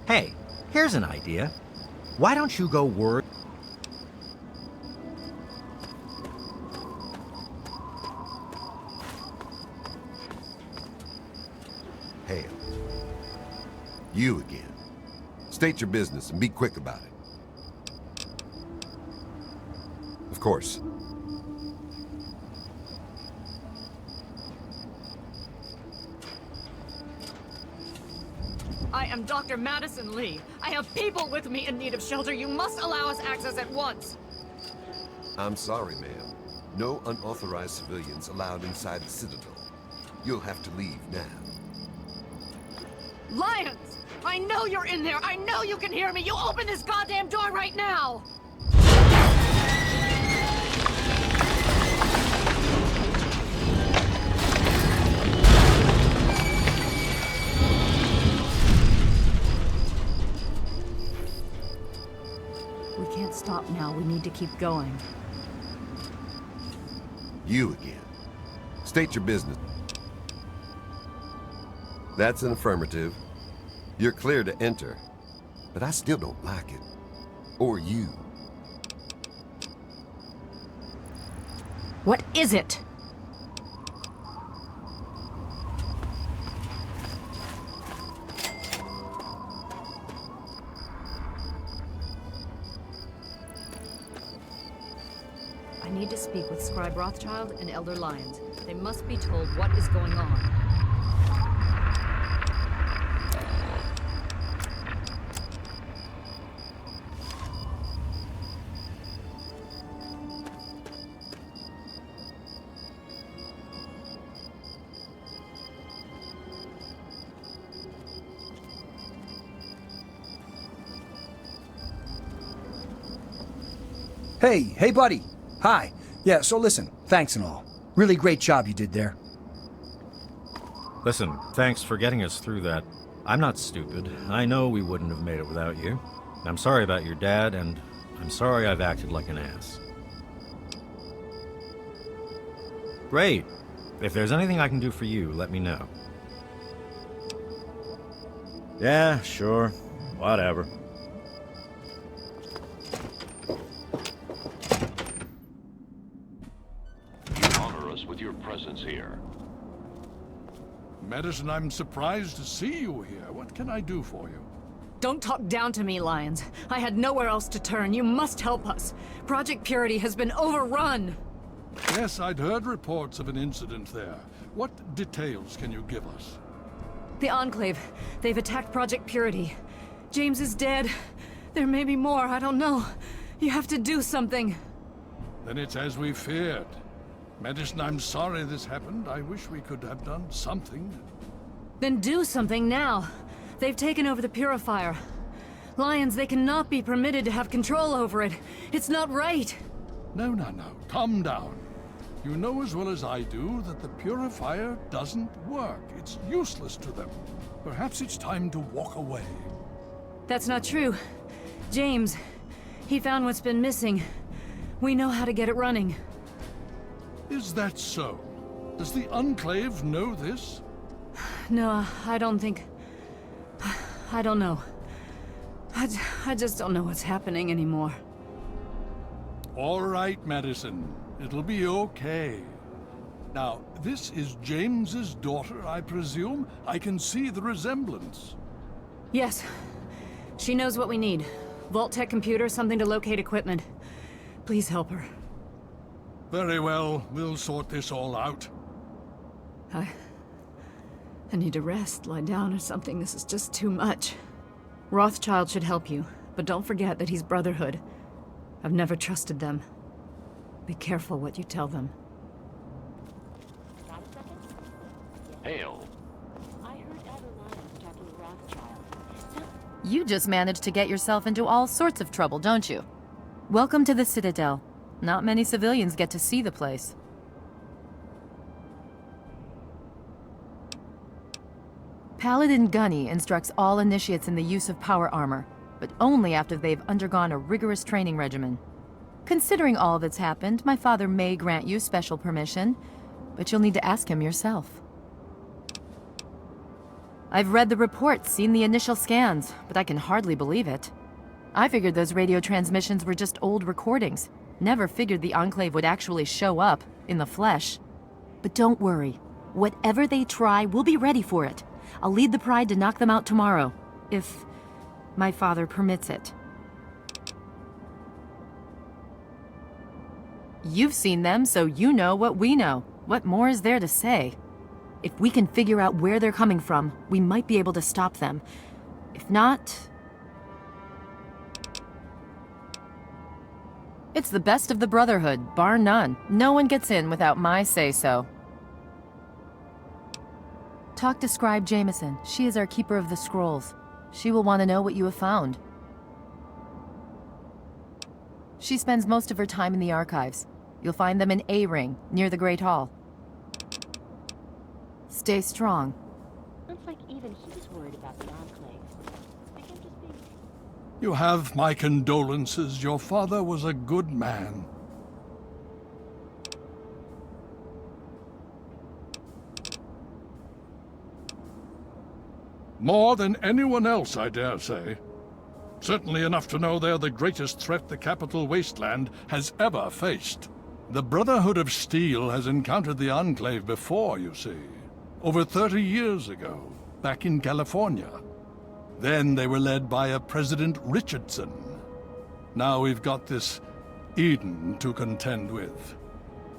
Hey, here's an idea. Why don't you go word... Hale. You again. State your business and be quick about it. Of course. I am Dr. Madison Lee. I have people with me in need of shelter. You must allow us access at once. I'm sorry, ma'am. No unauthorized civilians allowed inside the Citadel. You'll have to leave now. Lions! I know you're in there! I know you can hear me! You open this goddamn door right now! We can't stop now. We need to keep going. You again. State your business. That's an affirmative. You're clear to enter, but I still don't like it. Or you. What is it? I need to speak with Scribe Rothschild and Elder Lyons. They must be told what is going on. Hey, buddy. Hi. Yeah, so listen, thanks and all. Really great job you did there. Listen, thanks for getting us through that. I'm not stupid. I know we wouldn't have made it without you. I'm sorry about your dad, and I'm sorry I've acted like an ass. Great. If there's anything I can do for you, let me know. Yeah, sure. Whatever. With your presence here. Madison, I'm surprised to see you here. What can I do for you? Don't talk down to me, Lyons. I had nowhere else to turn. You must help us. Project Purity has been overrun. Yes, I'd heard reports of an incident there. What details can you give us? The Enclave. They've attacked Project Purity. James is dead. There may be more, I don't know. You have to do something. Then it's as we feared. Madison, I'm sorry this happened. I wish we could have done something. Then do something now. They've taken over the Purifier. Lyons, they cannot be permitted to have control over it. It's not right. No. Calm down. You know as well as I do that the Purifier doesn't work. It's useless to them. Perhaps it's time to walk away. That's not true. James, he found what's been missing. We know how to get it running. Is that so? Does the Enclave know this? No, I don't think... I don't know. I just don't know what's happening anymore. All right, Madison. It'll be okay. Now, this is James's daughter, I presume? I can see the resemblance. Yes. She knows what we need. Vault-Tec computer, something to locate equipment. Please help her. Very well. We'll sort this all out. I need to rest, lie down or something. This is just too much. Rothschild should help you, but don't forget that he's Brotherhood. I've never trusted them. Be careful what you tell them. Hail. I heard Elder Lyons talking to Rothschild. You just managed to get yourself into all sorts of trouble, don't you? Welcome to the Citadel. Not many civilians get to see the place. Paladin Gunny instructs all initiates in the use of power armor, but only after they've undergone a rigorous training regimen. Considering all that's happened, my father may grant you special permission, but you'll need to ask him yourself. I've read the reports, seen the initial scans, but I can hardly believe it. I figured those radio transmissions were just old recordings. Never figured the Enclave would actually show up, in the flesh. But don't worry. Whatever they try, we'll be ready for it. I'll lead the Pride to knock them out tomorrow, if my father permits it. You've seen them, so you know what we know. What more is there to say? If we can figure out where they're coming from, we might be able to stop them. If not... It's the best of the Brotherhood, bar none. No one gets in without my say-so. Talk to Scribe Jameson. She is our keeper of the scrolls. She will want to know what you have found. She spends most of her time in the archives. You'll find them in A-Ring, near the Great Hall. Stay strong. Looks like even he's worried about the Enclave. I can just be... You have my condolences. Your father was a good man. More than anyone else, I dare say. Certainly enough to know they're the greatest threat the capital wasteland has ever faced. The Brotherhood of Steel has encountered the Enclave before, you see. Over 30 years ago, back in California. Then they were led by a President Richardson. Now we've got this Eden to contend with.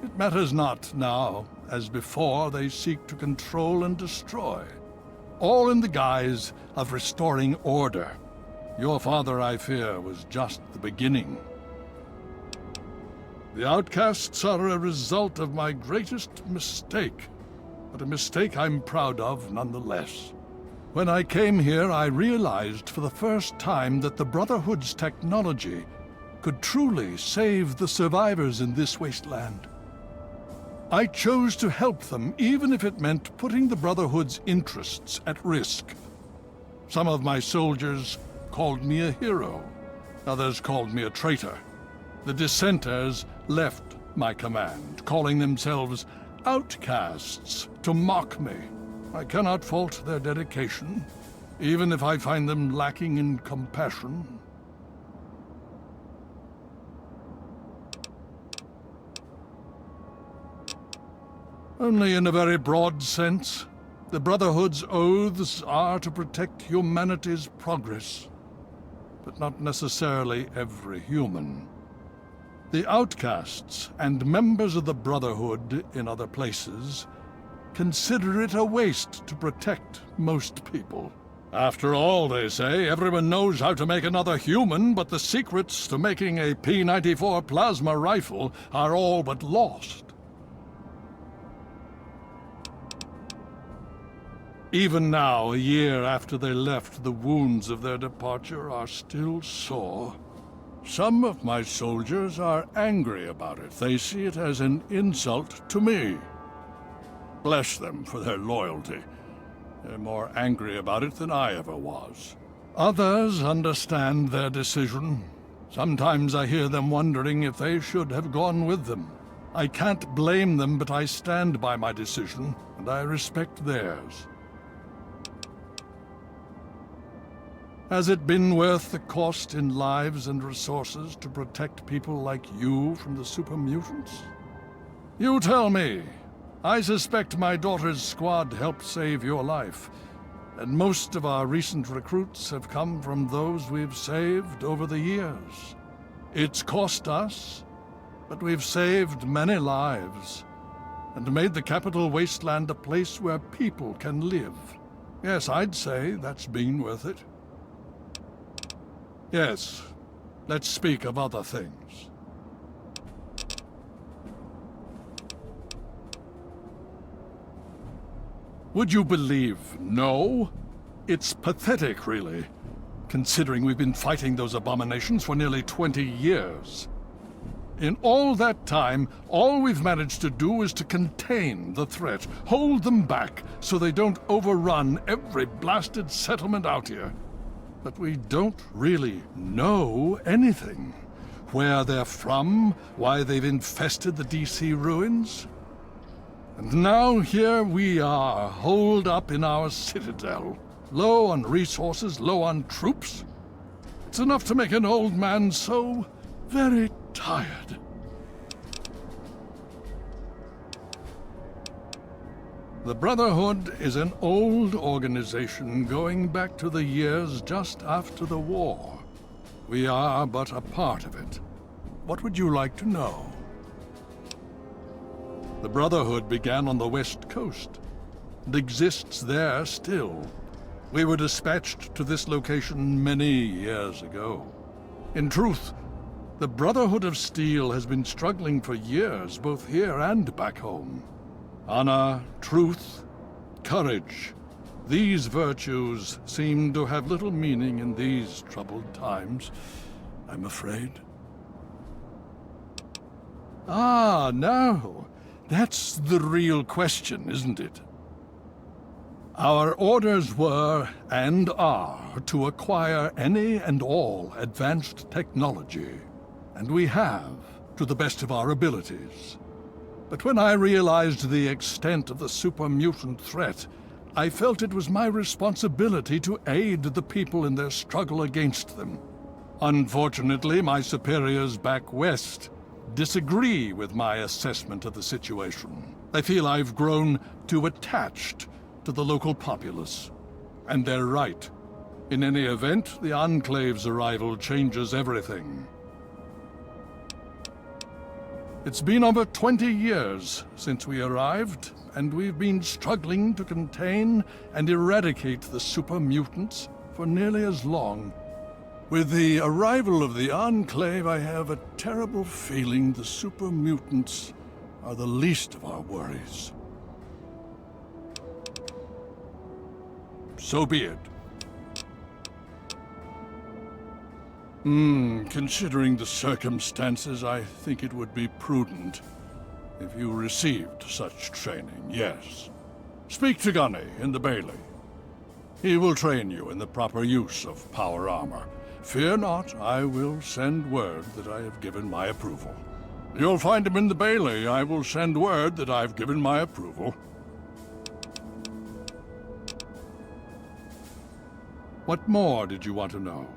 It matters not now, as before they seek to control and destroy. All in the guise of restoring order. Your father, I fear, was just the beginning. The outcasts are a result of my greatest mistake, but a mistake I'm proud of nonetheless. When I came here, I realized for the first time that the Brotherhood's technology could truly save the survivors in this wasteland. I chose to help them, even if it meant putting the Brotherhood's interests at risk. Some of my soldiers called me a hero. Others called me a traitor. The dissenters left my command, calling themselves outcasts to mock me. I cannot fault their dedication, even if I find them lacking in compassion. Only in a very broad sense. The Brotherhood's oaths are to protect humanity's progress, but not necessarily every human. The outcasts and members of the Brotherhood in other places consider it a waste to protect most people. After all, they say, everyone knows how to make another human, but the secrets to making a P25 plasma rifle are all but lost. Even now, a year after they left, the wounds of their departure are still sore. Some of my soldiers are angry about it. They see it as an insult to me. Bless them for their loyalty. They're more angry about it than I ever was. Others understand their decision. Sometimes I hear them wondering if they should have gone with them. I can't blame them, but I stand by my decision, and I respect theirs. Has it been worth the cost in lives and resources to protect people like you from the super mutants? You tell me. I suspect my daughter's squad helped save your life, and most of our recent recruits have come from those we've saved over the years. It's cost us, but we've saved many lives, and made the capital wasteland a place where people can live. Yes, I'd say that's been worth it. Yes, let's speak of other things. Would you believe no? It's pathetic, really, considering we've been fighting those abominations for nearly 20 years. In all that time, all we've managed to do is to contain the threat, hold them back so they don't overrun every blasted settlement out here. But we don't really know anything. where they're from, why they've infested the DC ruins. And now here we are, holed up in our citadel, low on resources, low on troops. It's enough to make an old man so very tired. The Brotherhood is an old organization going back to the years just after the war. We are but a part of it. What would you like to know? The Brotherhood began on the West Coast and exists there still. We were dispatched to this location many years ago. In truth, the Brotherhood of Steel has been struggling for years, both here and back home. Honor, truth, courage. These virtues seem to have little meaning in these troubled times, I'm afraid. Ah, now, that's the real question, isn't it? Our orders were, and are, to acquire any and all advanced technology. And we have, to the best of our abilities. But when I realized the extent of the super-mutant threat, I felt it was my responsibility to aid the people in their struggle against them. Unfortunately, my superiors back west disagree with my assessment of the situation. They feel I've grown too attached to the local populace. And they're right. In any event, the Enclave's arrival changes everything. It's been over 20 years since we arrived, and we've been struggling to contain and eradicate the super mutants for nearly as long. With the arrival of the Enclave, I have a terrible feeling the super mutants are the least of our worries. So be it. Considering the circumstances, I think it would be prudent if you received such training, yes. Speak to Gunny in the Bailey. He will train you in the proper use of power armor. Fear not, I will send word that I have given my approval. You'll find him in the Bailey. I will send word that I've given my approval. What more did you want to know?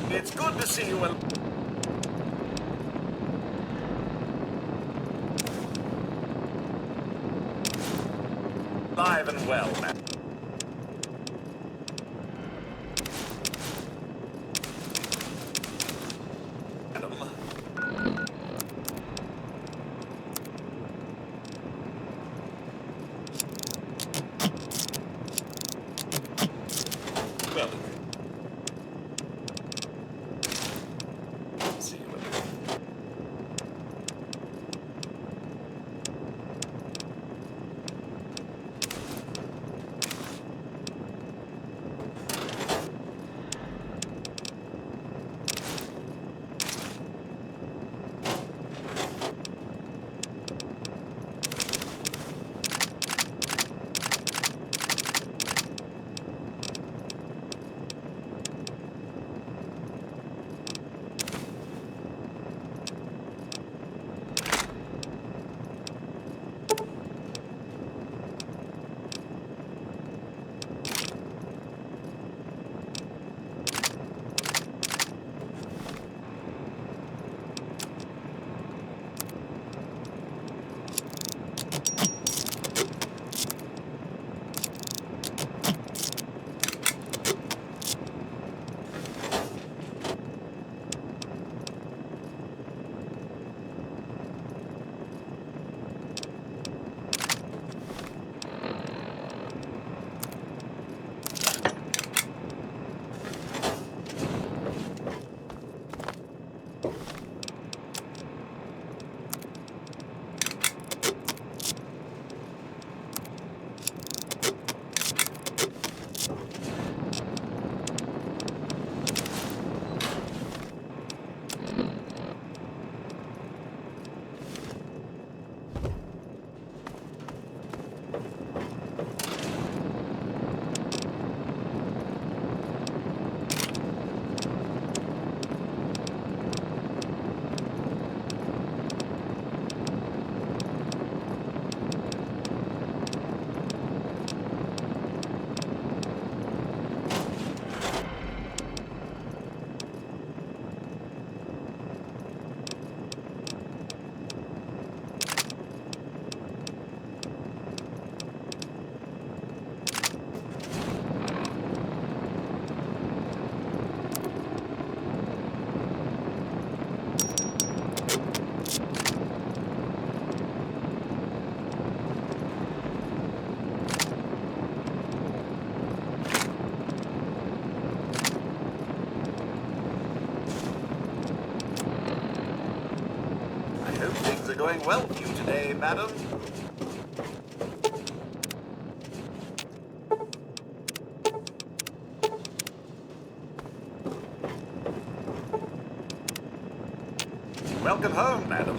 It's good to see you alive and well, man. hope things are going well for you today, madam. Welcome home, madam.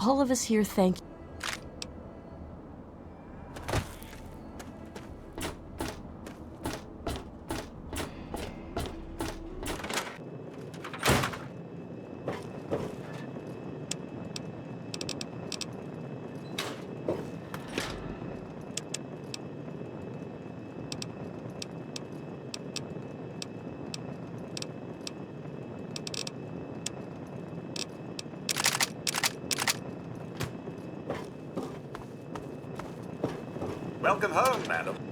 All of us here thank you. Welcome home, madam.